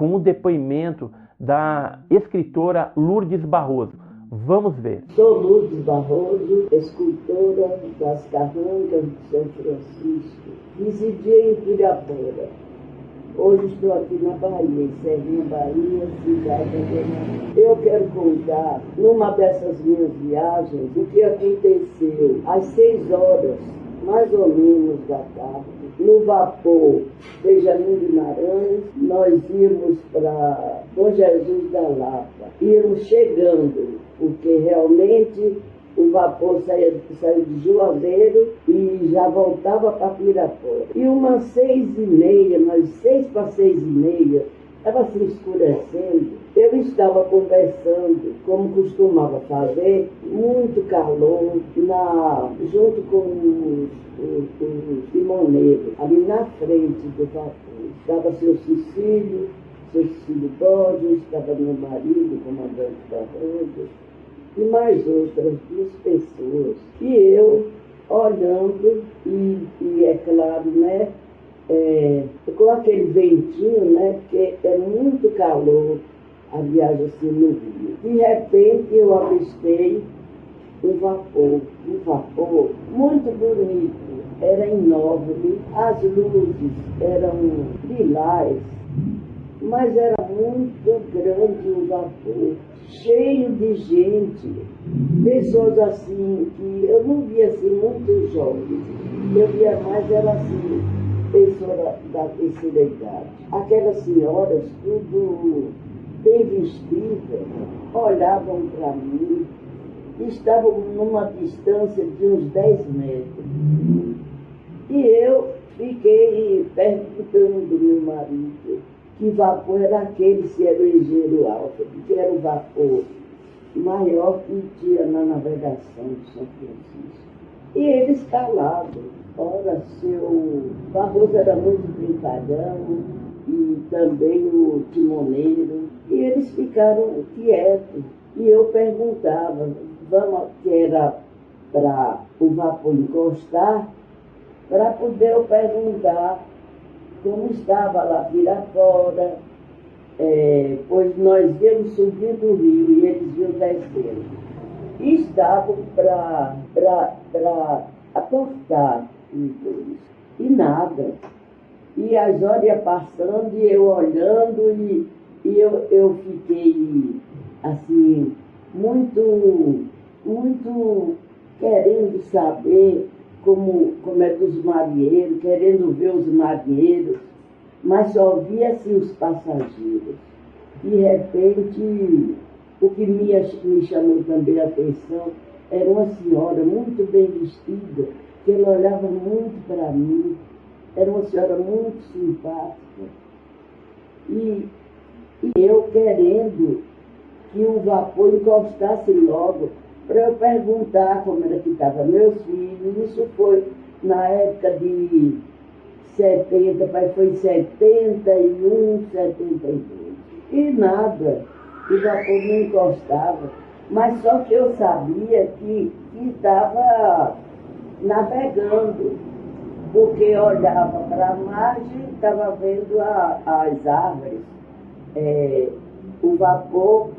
com o depoimento da escritora Lourdes Barroso. Vamos ver. Sou Lourdes Barroso, escultora das Carrancas de São Francisco. Residia em Pirapora. Hoje estou aqui na Bahia, em Serrinha, Bahia, cidade de... Eu quero contar, numa dessas minhas viagens, o que aconteceu às 6 horas, mais ou menos, da tarde, no vapor Benjamin Guimarães. Nós íamos para Bom Jesus da Lapa. Íamos chegando, porque realmente o vapor saiu de Juazeiro e já voltava para Pirapora. E umas 6h30, nós 6 para 6h30, estava se escurecendo. Eu estava conversando, como costumava fazer, muito calor, junto com os timoneiros, ali na frente do vapor. Estava seu Cecílio Borges, estava meu marido, comandante Barroso, e mais outras 2 pessoas. E eu olhando, e é claro, né, com aquele ventinho, né, porque é muito calor a viagem assim no Rio. De repente eu avistei um vapor muito bonito, era enorme, as luzes eram lilás, mas era muito grande o vapor, cheio de gente, pessoas assim, que eu não via assim muito jovens, eu via mais, era assim, pessoas da terceira idade. Aquelas senhoras, tudo bem vestidas, olhavam para mim, estavam numa distância de uns 10 metros. E eu fiquei perguntando do meu marido que vapor era aquele, se era o Engenheiro Alfa, que era o vapor maior que tinha na navegação de São Francisco. E eles calados. Ora, seu Barroso era muito brincalhão, e também o timoneiro, e eles ficaram quietos. E eu perguntava, que era para o vapor encostar, para poder eu perguntar como estava lá Pirapora, pois nós viemos subindo o rio e eles vinham descendo. E estavam para aportar os dois. E nada. E as horas iam passando e eu olhando, e eu fiquei assim, muito querendo saber como é dos marinheiros, querendo ver os marinheiros, mas só via assim os passageiros. De repente, o que me chamou também a atenção era uma senhora muito bem vestida, que ela olhava muito para mim, era uma senhora muito simpática. E eu querendo que o vapor encostasse logo, para eu perguntar como era que estavam meus filhos. Isso foi na época de 70, foi 71, 72. E nada, o vapor não encostava. Mas só que eu sabia que estava navegando, porque olhava para a margem, estava vendo as árvores, o vapor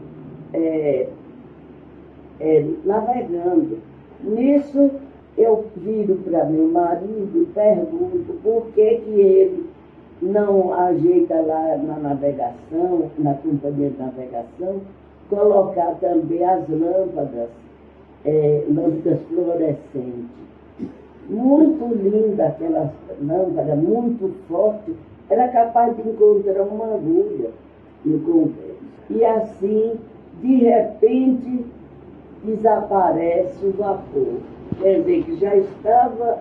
navegando. Nisso eu viro para meu marido e pergunto por que ele não ajeita lá na navegação, na companhia de navegação, colocar também as lâmpadas fluorescentes. Muito linda aquela lâmpada, muito forte, era capaz de encontrar uma agulha no convés. E assim, de repente, desaparece o vapor. Quer dizer que já estava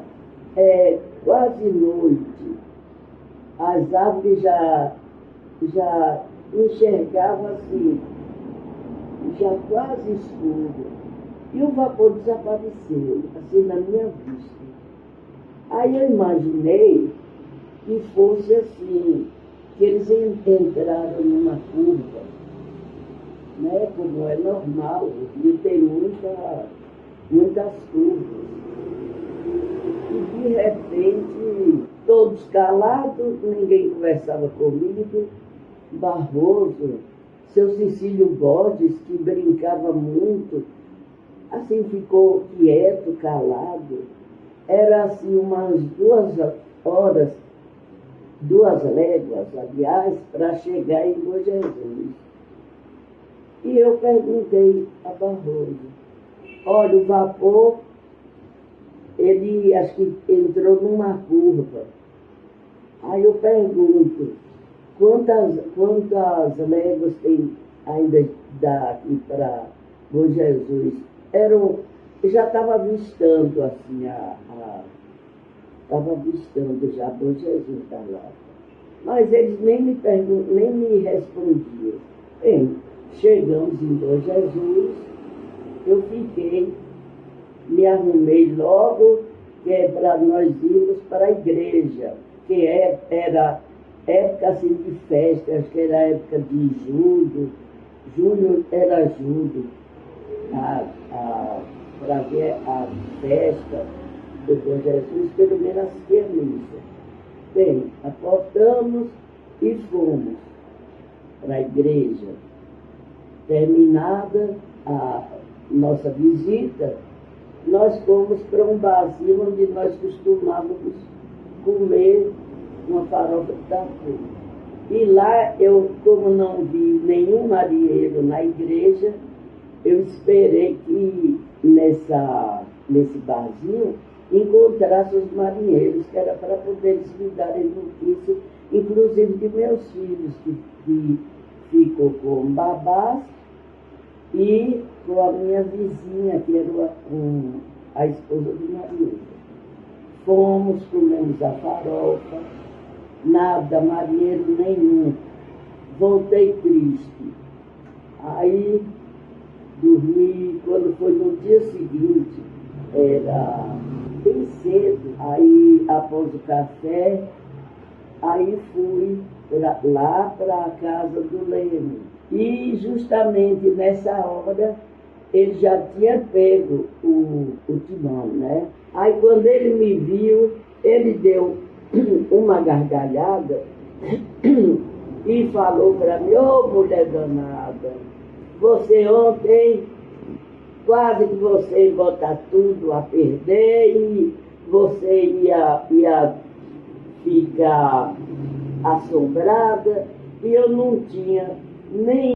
quase noite. As árvores já enxergavam assim, já quase escuro. E o vapor desapareceu, assim, na minha vista. Aí eu imaginei que fosse assim, que eles entraram numa curva, né, como é normal, o Rio tem muitas curvas. E de repente, todos calados, ninguém conversava comigo, Barroso, seu Cecílio Borges, que brincava muito, assim ficou quieto, calado. Era assim umas 2 horas, 2 léguas, aliás, para chegar em Bom Jesus. E eu perguntei a Barroso, olha, o vapor, ele acho que entrou numa curva. Aí eu pergunto, quantas léguas tem ainda daqui para Bom Jesus? Já estava avistando assim, estava avistando já Bom Jesus da lá. Mas eles nem me respondiam. Bem, chegamos em Bom Jesus, eu fiquei, me arrumei logo, que é para nós irmos para a igreja, que era época assim de festa, acho que era época de julho era julho, para ver a festa do Bom Jesus, pelo menos assistir a missa. Bem, aportamos e fomos para a igreja. Terminada a nossa visita, nós fomos para um barzinho onde nós costumávamos comer uma farofa de tatu. E lá eu, como não vi nenhum marinheiro na igreja, eu esperei que nesse barzinho encontrasse os marinheiros, que era para poder eles me darem notícia, inclusive de meus filhos, que ficou com babás e com a minha vizinha, que era a esposa do marinheiro. Fomos, comemos a farofa, nada, marinheiro nenhum. Voltei triste. Aí dormi, quando foi no dia seguinte, era bem cedo. Aí, após o café, aí fui lá para a casa do Leme. E justamente nessa hora, ele já tinha pego o timão, né? Aí quando ele me viu, ele deu uma gargalhada e falou para mim, ô mulher danada, você ontem quase que você ia botar tudo a perder e você ia ficar assombrada, e eu não tinha nem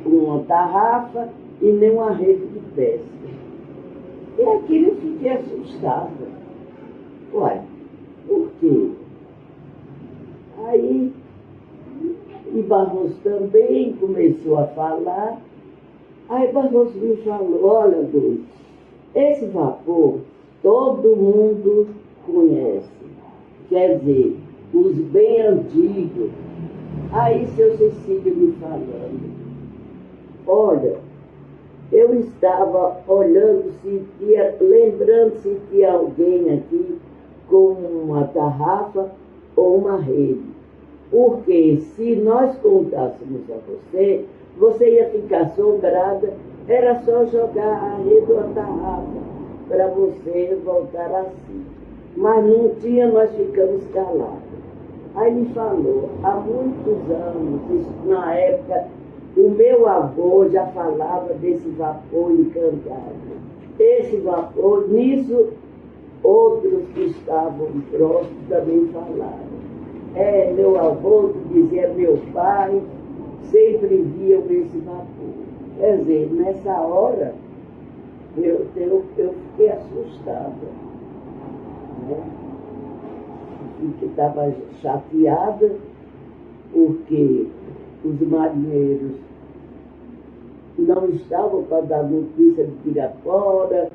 uma tarrafa e nem uma rede de pesca. E aquilo eu fiquei assustada. Ué, por quê? Aí, e Barroso também começou a falar. Aí Barroso me falou, olha, Dulce, esse vapor todo mundo conhece. Quer dizer, os bem antigos. Aí seu Cecílio me falando, olha, eu estava olhando lembrando se tinha alguém aqui com uma tarrafa ou uma rede. Porque se nós contássemos a você, você ia ficar assombrada, era só jogar a rede ou a tarrafa para você voltar assim. Mas não tinha, nós ficamos calados. Aí me falou, há muitos anos, isso, na época, o meu avô já falava desse vapor encantado. Esse vapor, nisso, outros que estavam próximos também falaram. Meu avô, que dizia meu pai, sempre viam esse vapor. Quer dizer, nessa hora, eu fiquei assustada. Né? Que estava chateada, porque os marinheiros não estavam para dar notícia de Pirapora,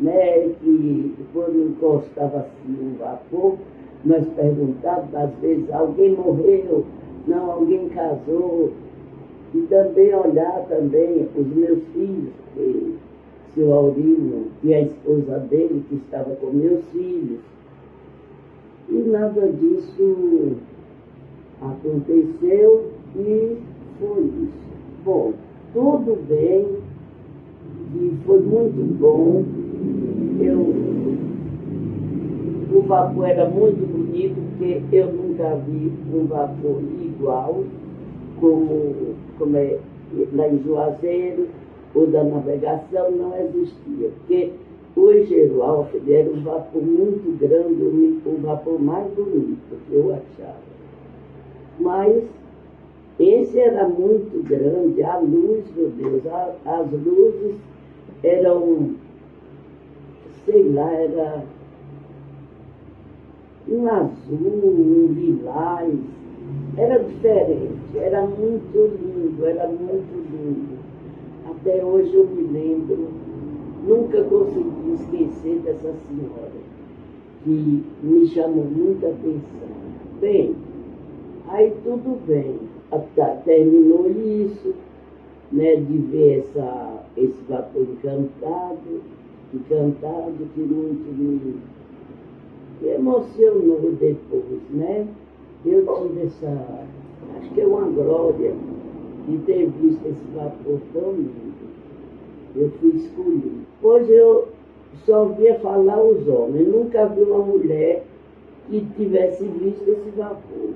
né, que quando encostava assim um vapor, nós perguntávamos, às vezes, alguém morreu, não, alguém casou, e também olhar também os meus filhos, que seu Aurínio e a esposa dele, que estava com meus filhos. E nada disso aconteceu e foi isso. Bom, tudo bem, e foi muito bom. O vapor era muito bonito, porque eu nunca vi um vapor igual. igual, como é lá em Juazeiro, o da navegação não existia, porque o Engenhofe era um vapor muito grande, o vapor mais bonito que eu achava. Mas esse era muito grande, a luz, meu Deus, as luzes eram, sei lá, era um azul, um lilás, era diferente, era muito lindo, era muito lindo. Até hoje eu me lembro, nunca consegui esquecer dessa senhora, que me chamou muita atenção. Bem, aí tudo bem, terminou isso, né, de ver esse vapor encantado, que muito me emocionou depois, né? Eu tive acho que é uma glória de ter visto esse vapor tão lindo. Eu fui escolhido. Pois eu só via falar os homens, nunca vi uma mulher que tivesse visto esse vapor.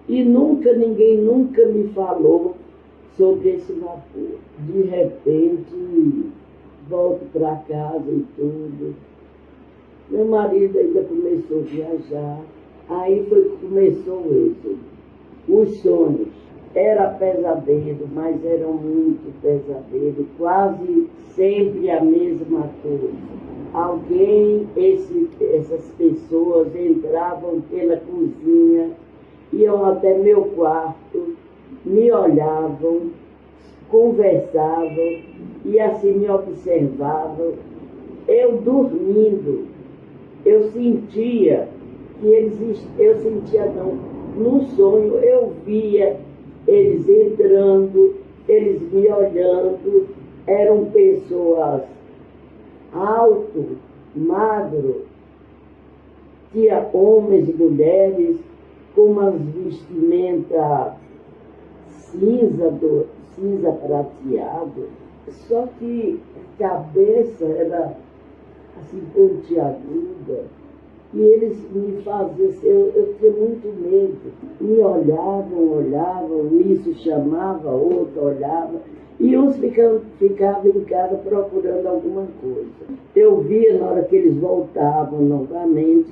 E ninguém nunca me falou sobre esse vapor. De repente, volto para casa e tudo. Meu marido ainda começou a viajar. Aí foi que começou o êxodo. Os sonhos. Era pesadelo, mas eram muito pesadelo. Quase sempre a mesma coisa. Essas pessoas entravam pela cozinha, iam até meu quarto, me olhavam, conversavam e assim me observavam. Eu dormindo, eu sentia no sonho eu via eles entrando, eles me olhando, eram pessoas alto, magro, tinha homens e mulheres com umas vestimentas cinza prateado, só que a cabeça era assim pontiaguda, e eles me faziam assim, eu tinha muito medo. Me olhavam, isso chamava, outro olhava, e uns ficavam em casa procurando alguma coisa. Eu via na hora que eles voltavam novamente,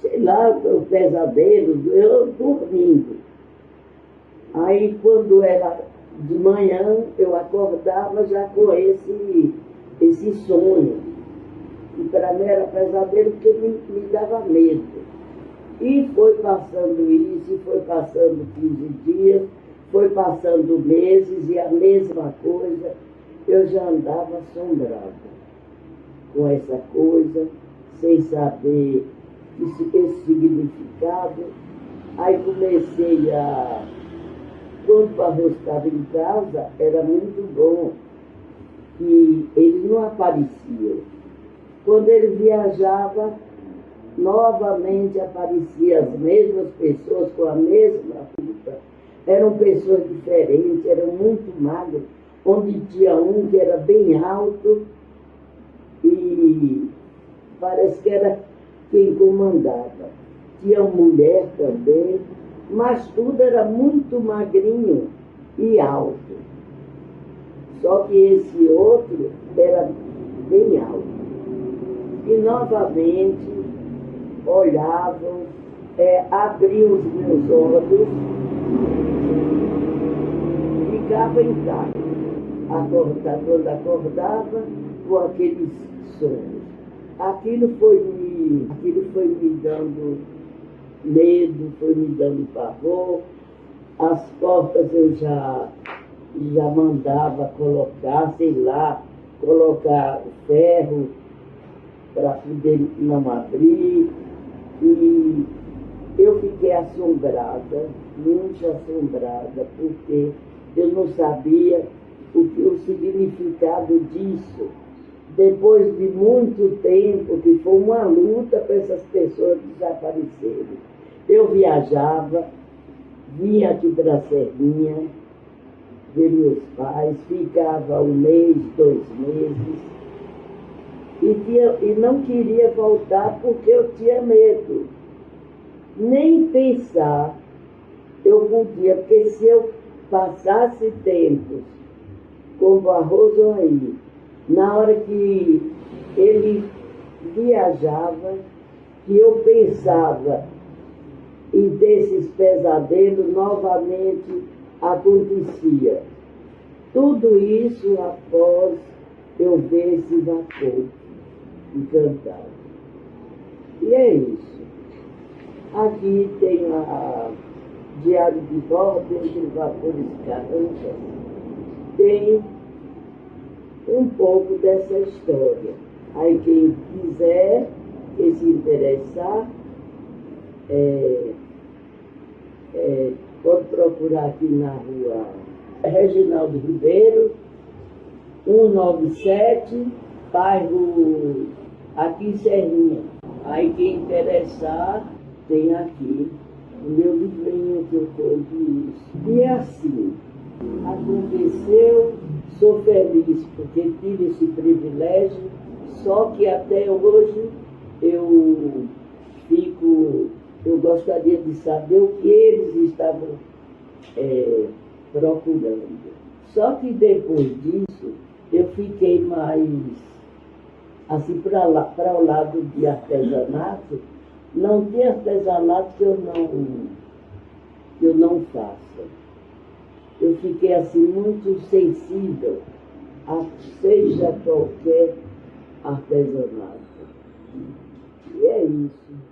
sei lá, o pesadelo, eu dormindo. Aí quando era de manhã, eu acordava já com esse sonho. E para mim era pesadelo porque me dava medo. E foi passando isso, e foi passando 15 dias, foi passando meses, e a mesma coisa, eu já andava assombrada com essa coisa, sem saber esse significado. Aí comecei quando o avô estava em casa, era muito bom, que ele não aparecia. Quando ele viajava, novamente apareciam as mesmas pessoas com a mesma roupa. Eram pessoas diferentes, eram muito magras, onde tinha um que era bem alto e parece que era quem comandava. Tinha mulher também, mas tudo era muito magrinho e alto. Só que esse outro era bem alto. E novamente olhavam, abriam os meus olhos, ficava em casa, quando acordava com aqueles sonhos. Aquilo foi me dando medo, foi me dando pavor. As portas eu já mandava colocar, sei lá, colocar ferro para poder não abrir, e eu fiquei assombrada, muito assombrada, porque eu não sabia o significado disso. Depois de muito tempo, que foi uma luta para essas pessoas desaparecerem. Eu viajava, vinha aqui para a Serrinha, ver meus pais, ficava 1 mês, 2 meses, e não queria voltar porque eu tinha medo. Nem pensar eu podia, porque se eu passasse tempos com o Barroso aí, na hora que ele viajava, que eu pensava e desses pesadelos novamente acontecia. Tudo isso após eu ver esse vapor encantado. E é isso. Aqui tem a Diário de Bordo, entre vapores carrancas, tem um pouco dessa história. Aí quem quiser, quem se interessar, pode procurar aqui na rua Reginaldo Ribeiro, 197, bairro aqui em Serrinha. Aí quem interessar, tem aqui o meu livrinho que eu conto isso. E é assim, aconteceu, sou feliz porque tive esse privilégio, só que até hoje eu gostaria de saber o que eles estavam procurando. Só que depois disso, eu fiquei mais assim para o lado de artesanato. Não tem artesanato que eu não faça. Eu fiquei assim muito sensível a seja qualquer artesanato. E é isso.